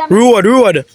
Road.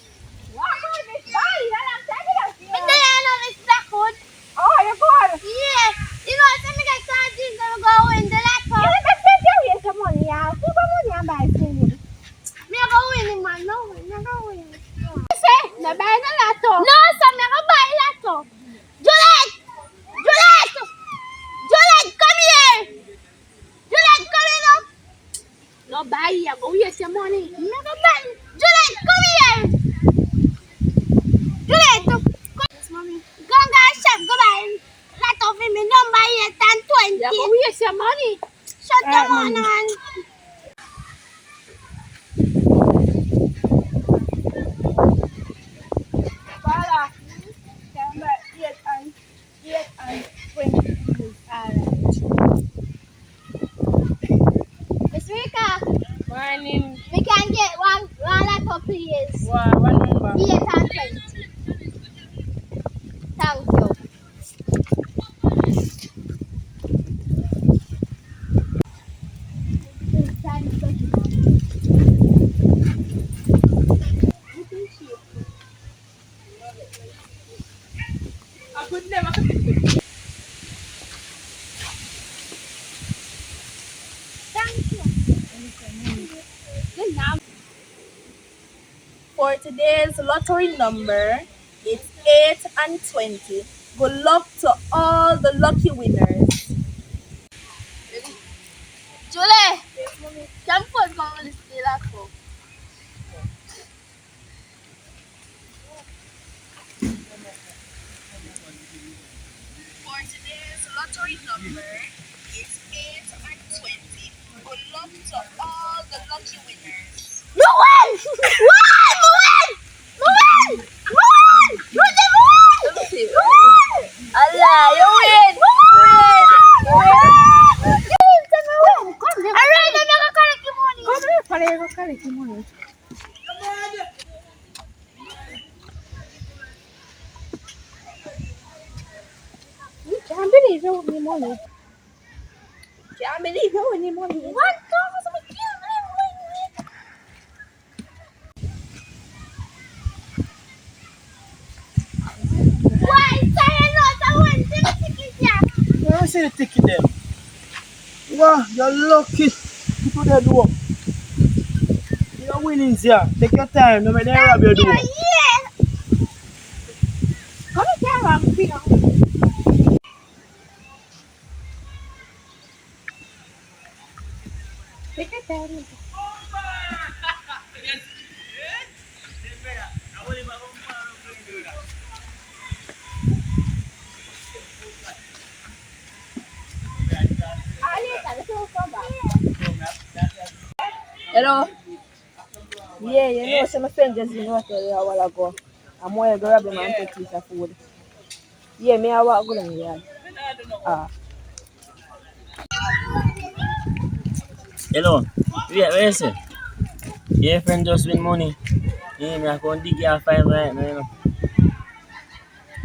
No, buy here. Go waste your money. Never buy. Juliet, come here. Juliet, yes, mommy. Go and get a shop. Go buy. Lot of him. Don't buy it and 20. Yeah, go waste your money. Shut your mouth, man. Father, can buy 8 and 20. Alright. Miss Rika. Morning. We can get one lot of please. One number. 8 and 20. Thank you. I could never. Thank you. Good now. For today's lottery number, it's 8 and 20. Good luck to all the lucky winners. Julie, come first, come on, stay like that. For today's lottery number, it's 8 and 20. Good luck to all the lucky winners. No way! Why? No way! No way! No way! No way! Let me see. Allah, you win! You win! Alright, I'm gonna collect your money. Come here, Father, I'm gonna collect your money. You can't believe you won the money. Can't believe you won the money. What? I can't believe it. Why? Say not. I went to the ticket shop. You don't see the ticket there. Wow, you're lucky. People there do. You're winning here. Take your time. No matter how you do. Yeah. Come here, I'm here. Take your time. Hello. Yeah, you know, some friends just tell you a while ago. I'm going to grab them and take piece of food. Yeah, me I walk good on the Hello. Yeah, where is it? Your friend just win money. Yeah, me I go dig your 5 right now, you know.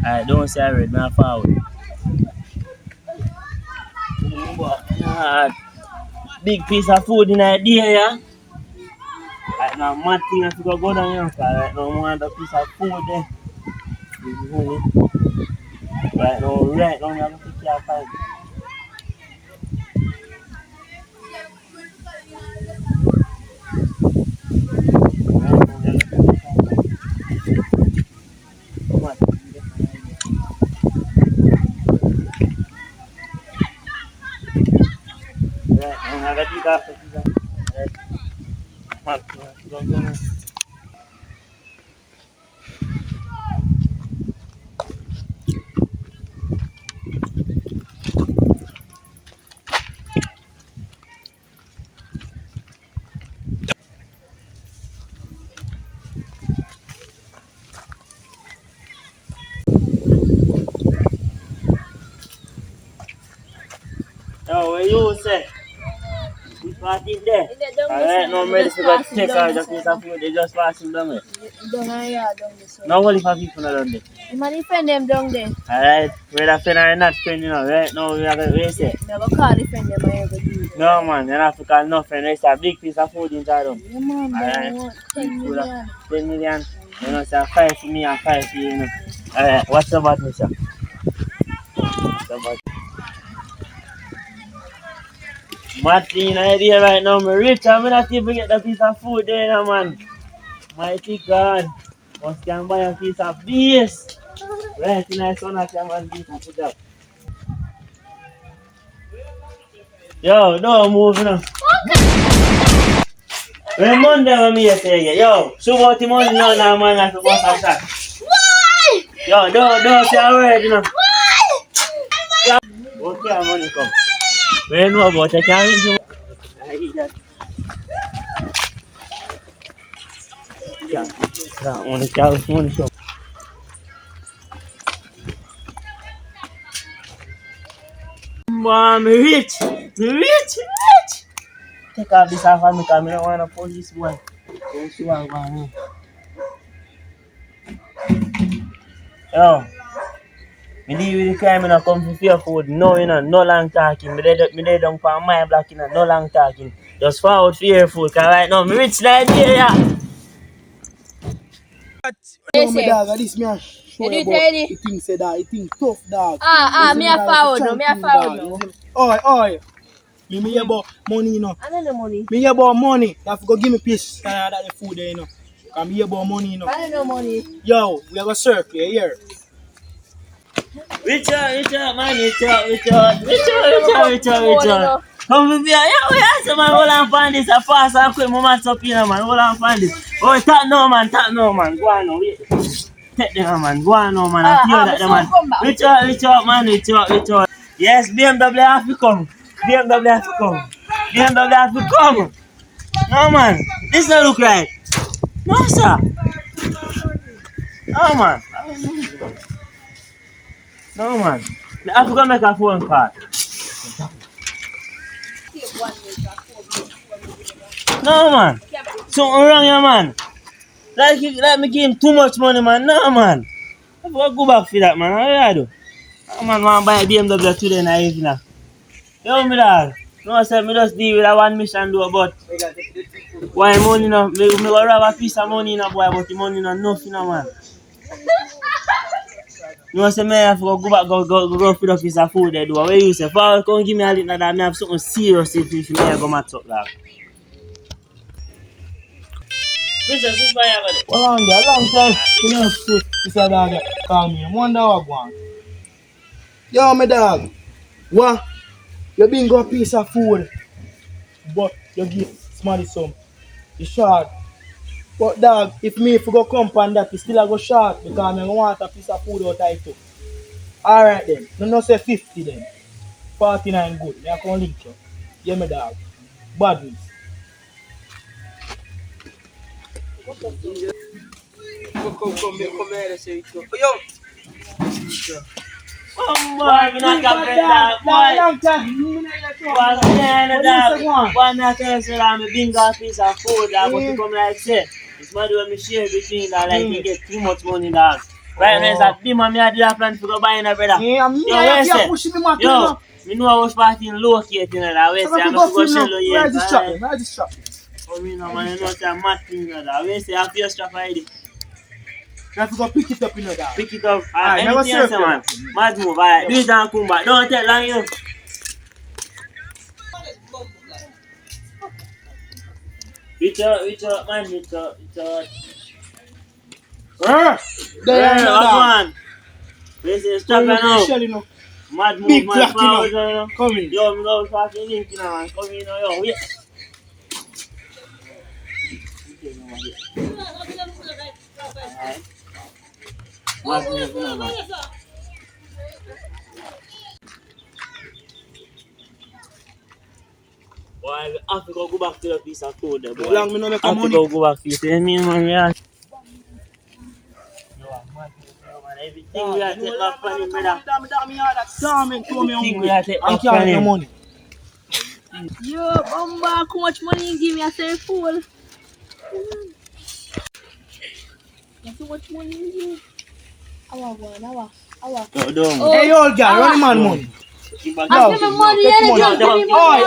Alright, don't say I read, me I forward. Big piece of food in a day, yeah? Right now, mad thing I forgot go down here, right now, I want a piece of food there. Big money. Right now, me I go take care of 5. Oh, what you say? Martin there. Alright, now I'm ready to go take out the piece of food. They just passing down there. Now only for people not down there. You might defend them down there. Alright, whether friend or not friend, you know, right now we are going to say. Never call defend them, I ever do. No man, you're not to call no friend. It's a big piece of food inside them. Yeah, man, Alright. I want 10 million. 10 million. You know, it's a 5 for me and 5 for you, you know. Alright, what's about me, sir? What's about Martin, I here right now, I'm rich. I'm not even get the piece of food there, no, man. Mighty God. Must can buy a piece of beef. Right, nice one, I can buy a piece of food. Yo, don't move, you know. When Monday when me say, yo, show about the money now, now, man, I have to bust a shot. Why? Yo, don't say a word, you know. Why? Okay, money come. When you know about it, I can't reach I eat that. Yeah, that money come. Man, me rich. Take off this off of me because I don't want to police boy. Don't see what I'm going on. Yo, me deal with the crime and I come for fear food. No, you know, no long talking. Me dey down for my block, you know, no long talking. Just forward fear food because right now, me rich Nigeria. No, my dog, this me a show You you do about tell it? the thing say that, the thing tough, dog. Me a forward now, me a forward now. Oi. Me hear about money, you know. I don't know money. Me hear about money. You have to go give me piece. That the food there, you know. Cause me hear about money, you know. I don't know money. Yo, we have a circle here. Rich out, man, rich out. Come with me, yeah, we answer, man, hold on, find this, I pass, I quit, my man, up here, man, hold on, find this. Oh, tap no, man, go on, no, wait. Take them, man, go on, no, man, I feel that, man. Rich out, man, rich out. Yes, BMW have to come. BMW have to come. No, man, this don't look right. No, sir. No, man. No, man. I have to go make a phone call. No, man. Something wrong here, man. Like me give him too much money, man. No, man. I have to go back for that, man. How do I do? No, man, want to buy a BMW today in the evening. Yo, me dog. No, I said me just deal with that one mission do, but why money no? Me go rob a piece of money no, boy, but the money no nothing, no, man. You know, say me have to go back, go feed up piece of food there, do. Where you say, Paul, come give me a little that, me have something serious if me go match up, dog. Princess, this why I got it. Well, on there, long time. You know, this a dog call me. I wonder what going. Yo, my dog. What? You been got a piece of food, but you give somebody some. You short. But dog, if go come on that, you still a go short because I want a piece of food out of it too. Alright then. No say 50 then. 49 good. Me I can link you. Yeah, my dog. Bad news. Come here, say it. Yo. Come on, me not got that, boy. One I tell you say that me bring a piece of food that but you come like say. It's money when me share between that like me get too much money, dog. Right now, it's a bim and me a do a plan to go buy in a brother. Yeah, Yo, me know I was party in locate in that way, say I'm going to go shell on Where's this shop? Where's this shop? Oh, me no man, you know it's a mad thing in that way, say I have your strap ID. You have to go pick it up in the dog. Pick it up, Alright, never anything else, man. Mad move, alright, do it and come back. Don't take long, you know. Reach out, man, reach out. What's one? This is strap now. Mad move, Big man, clock, you know. forward, you know. Come in. Yo, me go fucking link, you know, man. Come in, yo, wait. Alright. Mad move, you know, man. Boy, I have to go back to the piece of food there, boy. Long me no make I have to money. go back to it. You mean, man, yeah. Everything we are taking back from him, brother. Everything we are taking back from him. Everything Yo, Bumba, how much money you give me? I say fool. How much money you give me? Our. Don't. Oh, Hey, old girl, run the man money. I give me money, you Take don't just give me money.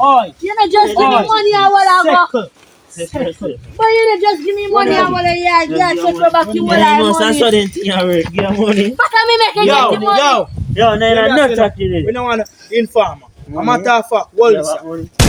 Oi. You don't just give me money, I will go. Settle. But you don't just give me money, I will settle back you will Yeah, have you know, money. so sudden thing I work. Give money. But I make you get the money. Yo. Yo, no, not We talking don't want to inform. I'm a tough fuck. What is that?